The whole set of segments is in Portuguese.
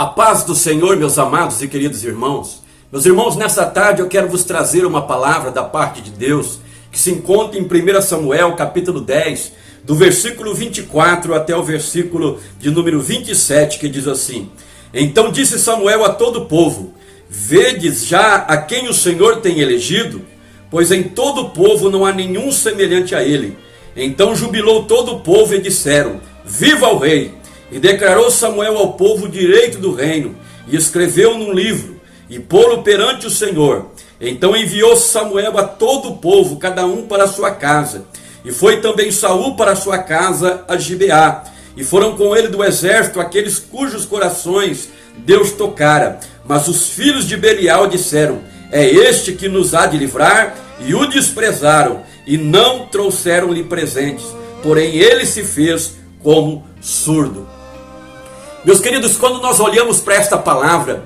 A paz do Senhor, meus amados e queridos irmãos. Meus irmãos, nessa tarde eu quero vos trazer uma palavra da parte de Deus, que se encontra em 1 Samuel, capítulo 10, do versículo 24 até o versículo de número 27, que diz assim: Então disse Samuel a todo o povo: Vedes já a quem o Senhor tem elegido? Pois em todo o povo não há nenhum semelhante a ele. Então jubilou todo o povo e disseram: Viva o rei! E declarou Samuel ao povo o direito do reino, e escreveu num livro, e pô-lo perante o Senhor. Então enviou Samuel a todo o povo, cada um para a sua casa. E foi também Saul para a sua casa a Gibeá. E foram com ele do exército aqueles cujos corações Deus tocara. Mas os filhos de Belial disseram: É este que nos há de livrar? E o desprezaram, e não trouxeram-lhe presentes. Porém ele se fez como surdo. Meus queridos, quando nós olhamos para essa palavra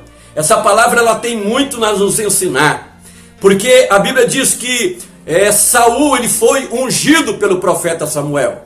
ela tem muito a nos ensinar, porque a Bíblia diz que Saul ele foi ungido pelo profeta Samuel.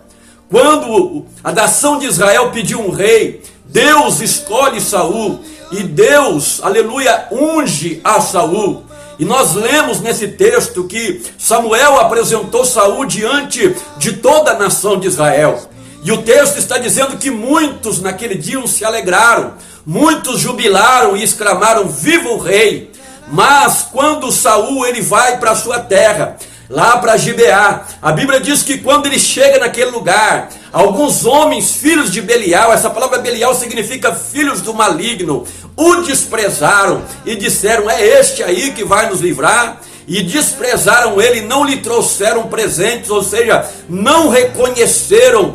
Quando a nação de Israel pediu um rei, Deus escolhe Saul, e Deus, aleluia, unge a Saul. E nós lemos nesse texto que Samuel apresentou Saul diante de toda a nação de Israel. E o texto está dizendo que muitos naquele dia se alegraram, muitos jubilaram e exclamaram: Viva o rei! Mas quando Saul ele vai para a sua terra, lá para Gibeá, a Bíblia diz que quando ele chega naquele lugar, alguns homens, filhos de Belial, essa palavra Belial significa filhos do maligno, o desprezaram e disseram: É este aí que vai nos livrar? E desprezaram ele, não lhe trouxeram presentes, ou seja, não reconheceram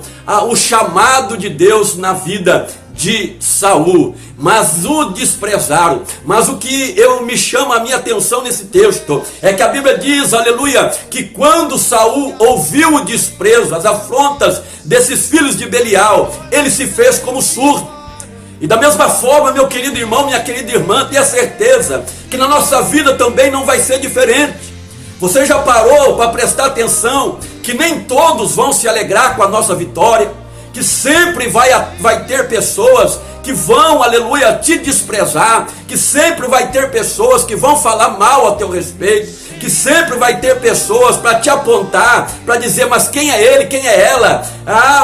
o chamado de Deus na vida de Saul, mas o desprezaram. Mas o que me chama a minha atenção nesse texto é que a Bíblia diz, aleluia, que quando Saul ouviu o desprezo, as afrontas desses filhos de Belial, ele se fez como surdo. E da mesma forma, meu querido irmão, minha querida irmã, tenha certeza que na nossa vida também não vai ser diferente. Você já parou para prestar atenção que nem todos vão se alegrar com a nossa vitória? Que sempre vai ter pessoas que vão, aleluia, te desprezar, que sempre vai ter pessoas que vão falar mal a teu respeito, que sempre vai ter pessoas para te apontar, para dizer: mas quem é ele, quem é ela?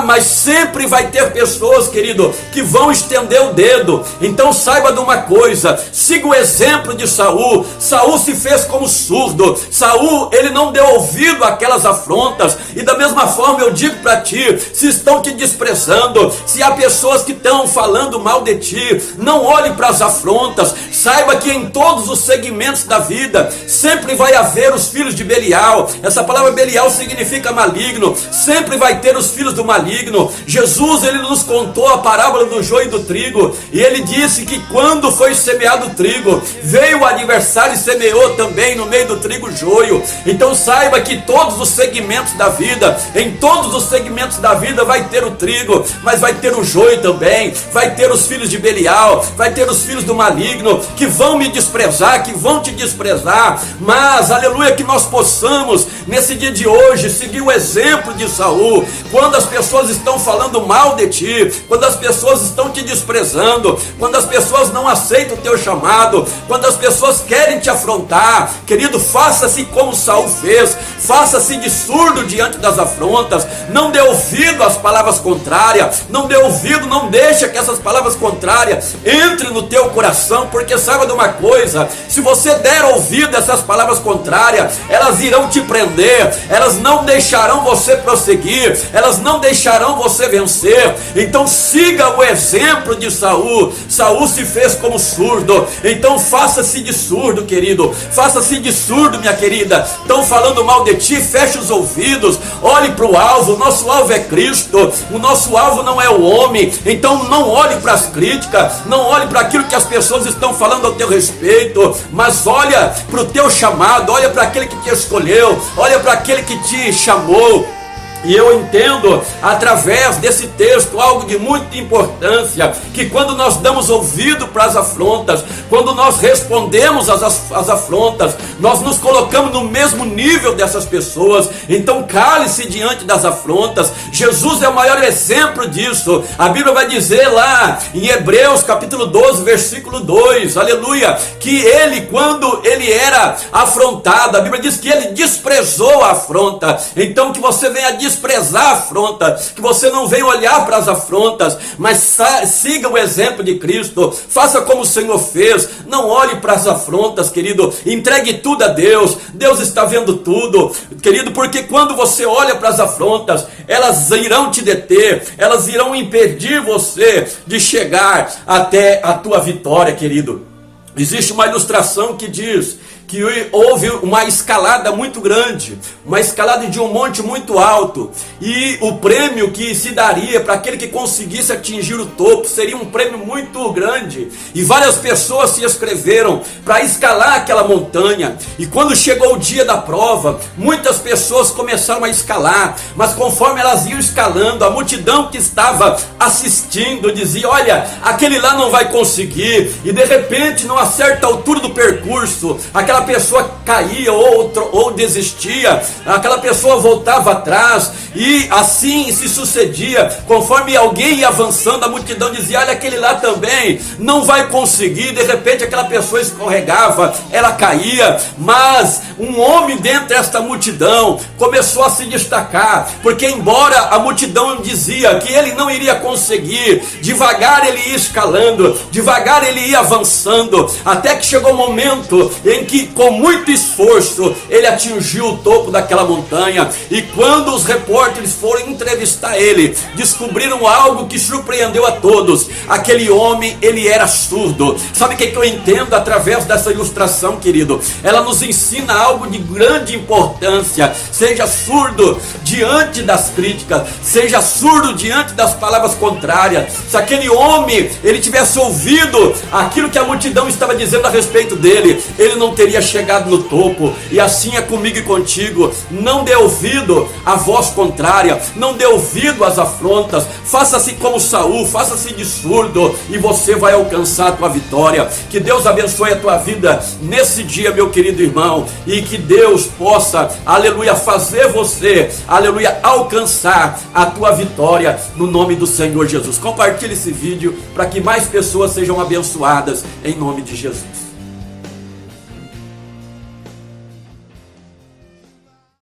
Mas sempre vai ter pessoas, querido, que vão estender o dedo. Então saiba de uma coisa, siga o exemplo de Saul. Saul se fez como surdo. Saul, ele não deu ouvido àquelas afrontas. E da mesma forma eu digo para ti, se estão te desprezando, se há pessoas que estão falando mal de ti, não olhe para as afrontas. Saiba que em todos os segmentos da vida sempre vai haver os filhos de Belial. Essa palavra Belial significa maligno. Sempre vai ter os filhos do maligno. Jesus, ele nos contou a parábola do joio e do trigo, e ele disse que quando foi semeado o trigo, veio o adversário e semeou também no meio do trigo joio. Então saiba que todos os segmentos da vida, em todos os segmentos da vida vai ter o trigo, mas vai ter o joio também, vai ter os filhos de Belial, vai ter os filhos do maligno, que vão me desprezar, que vão te desprezar. Mas, aleluia, que nós possamos, nesse dia de hoje, seguir o exemplo de Saul. Quando as pessoas estão falando mal de ti, quando as pessoas estão te desprezando, quando as pessoas não aceitam o teu chamado, quando as pessoas querem te afrontar, querido, faça-se como Saul fez, faça-se de surdo diante das afrontas, não dê ouvido às palavras contrárias, não dê ouvido, não deixe que essas palavras contrárias entrem no teu coração, porque saiba de uma coisa, se você der ouvido a essas palavras contrárias, elas irão te prender, elas não deixarão você prosseguir, elas não deixarão você vencer. Então siga o exemplo de Saul. Saul se fez como surdo, então faça-se de surdo, querido, faça-se de surdo, minha querida. Estão falando mal de ti, feche os ouvidos, olhe para o alvo. O nosso alvo é Cristo, o nosso alvo não é o homem. Então não olhe para as críticas, não olhe para aquilo que as pessoas estão falando ao teu respeito, mas olha para o teu chamado, olha para aquele que te escolheu, olha para aquele que te chamou. E eu entendo, através desse texto, algo de muita importância, que quando nós damos ouvido para as afrontas, quando nós respondemos às afrontas, nós nos colocamos no mesmo nível dessas pessoas. Então cale-se diante das afrontas. Jesus é o maior exemplo disso. A Bíblia vai dizer lá em Hebreus capítulo 12, versículo 2, aleluia, que ele, quando ele era afrontado, a Bíblia diz que ele desprezou a afronta. Então que você venha desprezar a afronta, que você não venha olhar para as afrontas, mas siga o exemplo de Cristo, faça como o Senhor fez, não olhe para as afrontas, querido, entregue tudo a Deus. Deus está vendo tudo, querido, porque quando você olha para as afrontas, elas irão te deter, elas irão impedir você de chegar até a tua vitória, querido. Existe uma ilustração que diz que houve uma escalada muito grande, uma escalada de um monte muito alto, e o prêmio que se daria para aquele que conseguisse atingir o topo seria um prêmio muito grande, e várias pessoas se inscreveram para escalar aquela montanha. E quando chegou o dia da prova, muitas pessoas começaram a escalar, mas conforme elas iam escalando, a multidão que estava assistindo dizia: olha, aquele lá não vai conseguir, e de repente, numa certa altura do percurso, aquela pessoa caía ou desistia, aquela pessoa voltava atrás, e assim se sucedia. Conforme alguém ia avançando, a multidão dizia: olha, aquele lá também não vai conseguir. De repente aquela pessoa escorregava, ela caía, mas um homem dentre desta multidão começou a se destacar, porque embora a multidão dizia que ele não iria conseguir, devagar ele ia escalando, devagar ele ia avançando, até que chegou o momento em que, com muito esforço, ele atingiu o topo daquela montanha. E quando os repórteres foram entrevistar ele, descobriram algo que surpreendeu a todos: aquele homem, ele era surdo. Sabe o que eu entendo através dessa ilustração, querido? Ela nos ensina algo de grande importância. Seja surdo diante das críticas, seja surdo diante das palavras contrárias. Se aquele homem, ele tivesse ouvido aquilo que a multidão estava dizendo a respeito dele, ele não teria chegado no topo. E assim é comigo e contigo. Não dê ouvido à voz contrária, não dê ouvido às afrontas. Faça-se como Saul, faça-se de surdo, e você vai alcançar a tua vitória. Que Deus abençoe a tua vida nesse dia, meu querido irmão, e que Deus possa, aleluia, fazer você, aleluia, alcançar a tua vitória no nome do Senhor Jesus. Compartilhe esse vídeo para que mais pessoas sejam abençoadas em nome de Jesus.